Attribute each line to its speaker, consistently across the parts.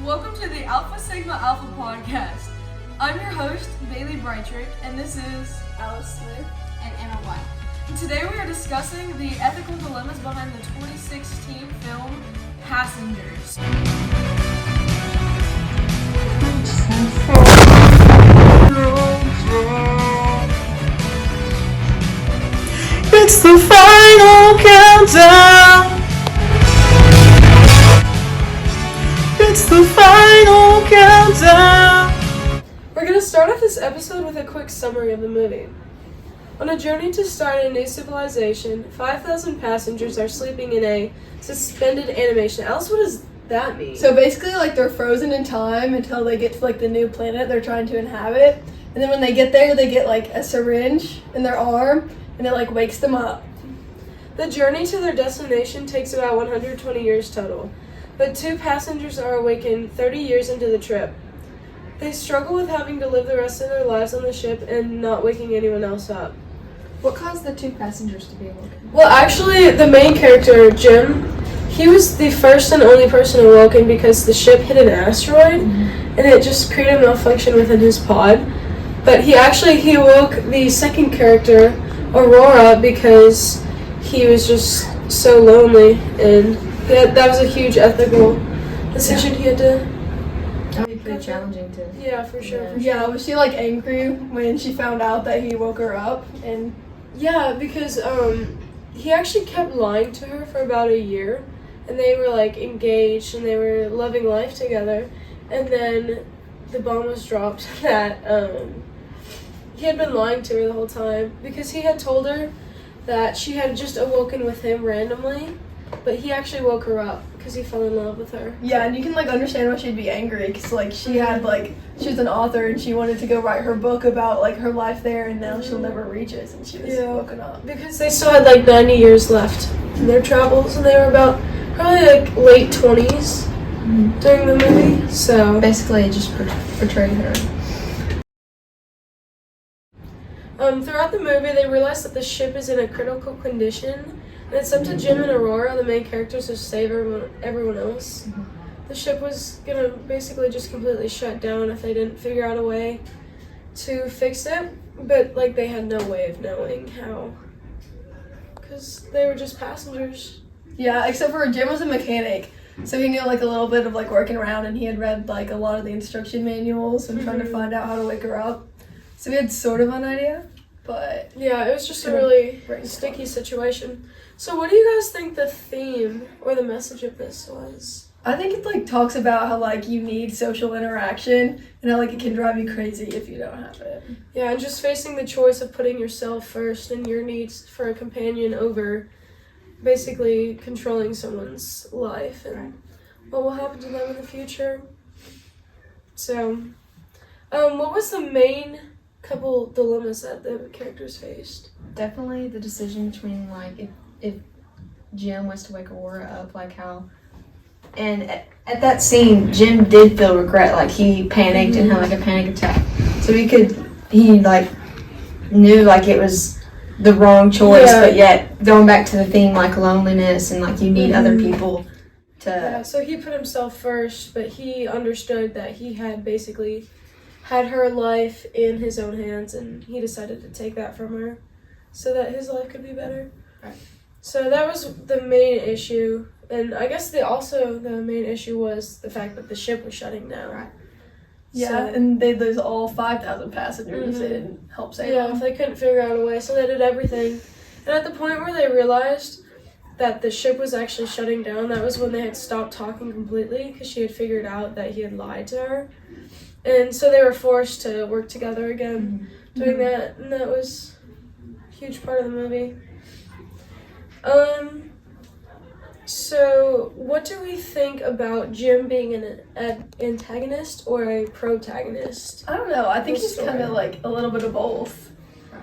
Speaker 1: Welcome to the Alpha Sigma Alpha podcast. I'm your host, Bailey Breitrick, and this is
Speaker 2: Alice Smith
Speaker 3: and NO.1.
Speaker 1: And today we are discussing the ethical dilemmas behind the 2016 film Passengers.
Speaker 4: It's the final countdown. It's the final countdown.
Speaker 1: We're going to start off this episode with a quick summary of the movie. On a journey to start a new civilization, 5,000 passengers are sleeping in a suspended animation. Alice, what does that mean?
Speaker 2: So basically, like, they're frozen in time until they get to, like, the new planet they're trying to inhabit. And then when they get there, they get, like, a syringe in their arm, and it, like, wakes them up.
Speaker 1: The journey to their destination takes about 120 years total, but 2 passengers are awakened 30 years into the trip. They struggle with having to live the rest of their lives on the ship and not waking anyone else up.
Speaker 3: What caused the 2 passengers to be awoken?
Speaker 1: Well, actually, the main character, Jim, he was the first and only person awoken because the ship hit an asteroid, and it just created a malfunction within his pod. But he awoke the second character, Aurora, because he was just so lonely, and that was a huge ethical decision he had to.
Speaker 3: That would be pretty challenging too.
Speaker 1: Yeah, for sure.
Speaker 2: Yeah, was she, like, angry when she found out that he woke her up? And
Speaker 1: Yeah, because he actually kept lying to her for about a year, and they were like engaged and they were loving life together, and then the bomb was dropped that he had been lying to her the whole time because he had told her that she had just awoken with him randomly, but he actually woke her up because he fell in love with her.
Speaker 2: yeah, and you can, like, understand why she'd be angry, because, like, she was an author, and she wanted to go write her book about, like, her life there, and now she'll never reach it since she was woken up.
Speaker 1: Because they still had like 90 years left in their travels, and they were about probably like late 20s during the movie. So
Speaker 3: Basically, it just portrayed her.
Speaker 1: throughout the movie, they realize that the ship is in a critical condition, and it's up to Jim and Aurora, the main characters, to save everyone else. The ship was gonna basically just completely shut down if they didn't figure out a way to fix it, but like they had no way of knowing how, because they were just passengers.
Speaker 2: Yeah, except for Jim was a mechanic, so he knew, like, a little bit of, like, working around, and he had read, like, a lot of the instruction manuals and trying to find out how to wake her up. So he had sort of an idea, but
Speaker 1: Yeah, it was just a really
Speaker 2: brainstorm.
Speaker 1: sticky situation. So what do you guys think the theme or the message of this was?
Speaker 2: I think it, like, talks about how, like, you need social interaction and how, like, it can drive you crazy if you don't have it.
Speaker 1: Yeah, and just facing the choice of putting yourself first and your needs for a companion over basically controlling someone's life and what will happen to them in the future. So, what was the main couple dilemmas that the characters faced?
Speaker 3: Definitely the decision between, like, if Jim was to wake Aurora up, like how. And at that scene, Jim did feel regret, like he panicked and had like a panic attack. So he like knew like it was the wrong choice, but yet going back to the theme like loneliness and like you need other people to.
Speaker 1: Yeah, so he put himself first, but he understood that he had basically had her life in his own hands, and he decided to take that from her so that his life could be better.
Speaker 3: Right.
Speaker 1: So that was the main issue, and I guess the main issue was the fact that the ship was shutting down.
Speaker 3: Right.
Speaker 2: Yeah,
Speaker 1: So-
Speaker 2: and they lose all 5,000 passengers. They didn't help save
Speaker 1: Yeah,
Speaker 2: them.
Speaker 1: if they couldn't figure out a way, so they did everything. And at the point where they realized that the ship was actually shutting down, that was when they had stopped talking completely because she had figured out that he had lied to her. And so they were forced to work together again doing that, and that was a huge part of the movie. So what do we think about Jim being an antagonist or a protagonist?
Speaker 2: I don't know. I think he's kind of, like, a little bit of both.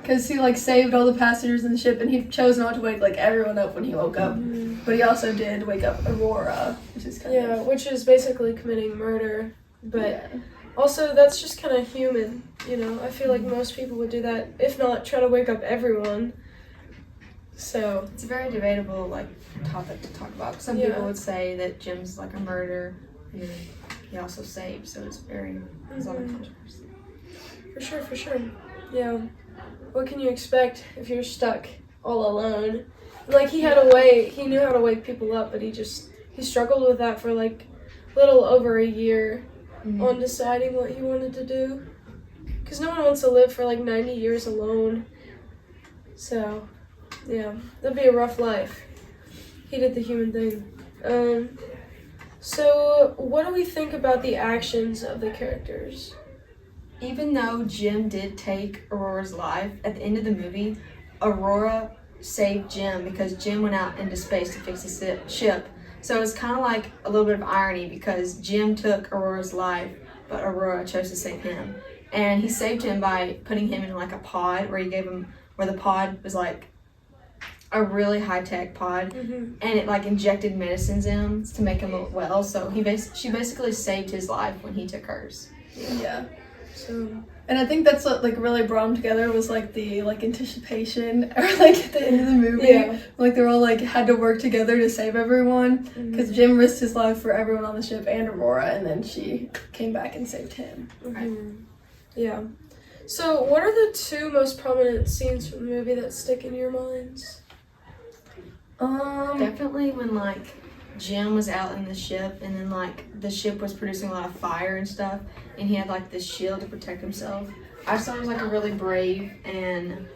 Speaker 2: Because he, like, saved all the passengers in the ship, and he chose not to wake, like, everyone up when he woke up. But he also did wake up Aurora, which is kind of...
Speaker 1: Which is basically committing murder, but
Speaker 2: Yeah.
Speaker 1: also that's just kind of human, you know. I feel like most people would do that, if not try to wake up everyone. So
Speaker 3: It's a very debatable like topic to talk about. Some people would say that Jim's like a murderer. he also saved. So it's very there's a lot of controversy.
Speaker 1: For sure. Yeah. What can you expect if you're stuck all alone? Like he knew how to wake people up, but he struggled with that for like a little over a year on deciding what he wanted to do. Because no one wants to live for like 90 years alone. So, yeah, that'd be a rough life. He did the human thing. So what do we think about the actions of the characters?
Speaker 3: Even though Jim did take Aurora's life, at the end of the movie, Aurora saved Jim because Jim went out into space to fix the ship. So it was kind of like a little bit of irony because Jim took Aurora's life, but Aurora chose to save him. And he saved him by putting him in like a pod where the pod was like a really high-tech pod, and it like injected medicines in him to make him well. So she basically saved his life when he took hers.
Speaker 2: Yeah.
Speaker 1: So,
Speaker 2: and I think that's what like really brought them together was like the like anticipation or like at the end of the movie,
Speaker 1: yeah.
Speaker 2: like they're all like had to work together to save everyone because Jim risked his life for everyone on the ship and Aurora, and then she came back and saved him.
Speaker 1: Yeah. So, what are the two most prominent scenes from the movie that stick in your minds?
Speaker 3: Definitely when like Jim was out in the ship and then like the ship was producing a lot of fire and stuff and he had like this shield to protect himself. I just thought it was like a really brave and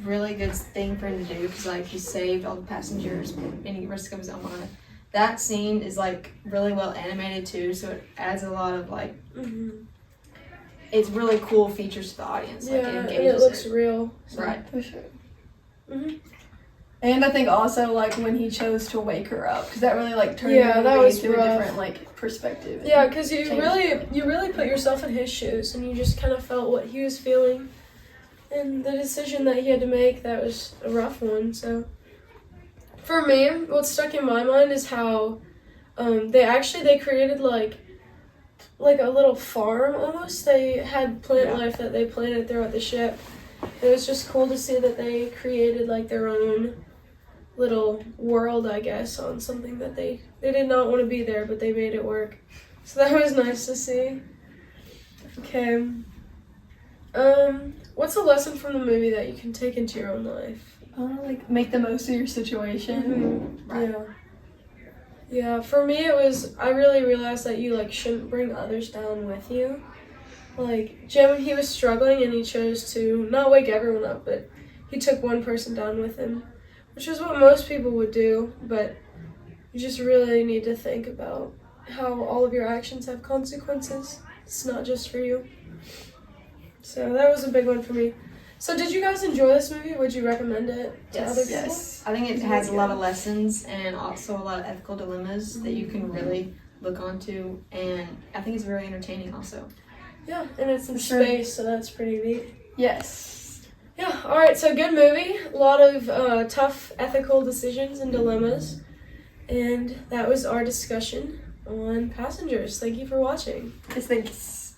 Speaker 3: really good thing for him to do because like he saved all the passengers and he risked his own life. That scene is like really well animated too, so it adds a lot of like it's really cool features to the audience. Like,
Speaker 1: Yeah, and it looks real. So.
Speaker 3: Right.
Speaker 2: For sure. And I think also like when he chose to wake her up because that really like turned the movie into a different like perspective.
Speaker 1: Yeah, because you really put yourself in his shoes and you just kind of felt what he was feeling, and the decision that he had to make, that was a rough one. So for me, what stuck in my mind is how they created like a little farm almost. They had plant life that they planted throughout the ship. It was just cool to see that they created like their own little world, I guess, on something that they did not want to be there, but they made it work. So that was nice to see. Okay. What's a lesson from the movie that you can take into your own life?
Speaker 2: Like make the most of your situation.
Speaker 3: Right.
Speaker 1: Yeah, for me it was, I really realized that you like shouldn't bring others down with you. Like Jim, he was struggling and he chose to not wake everyone up, but he took one person down with him, which is what most people would do, but you just really need to think about how all of your actions have consequences. It's not just for you. So that was a big one for me. So did you guys enjoy this movie? Would you recommend it to other people?
Speaker 2: Yes.
Speaker 3: I think it has a lot of lessons and also a lot of ethical dilemmas that you can really look onto, and I think it's very entertaining also.
Speaker 1: Yeah, and it's in space, so that's pretty neat.
Speaker 2: Yes.
Speaker 1: Yeah, alright, so good movie. A lot of tough ethical decisions and dilemmas. And that was our discussion on Passengers. Thank you for watching.
Speaker 2: Thanks.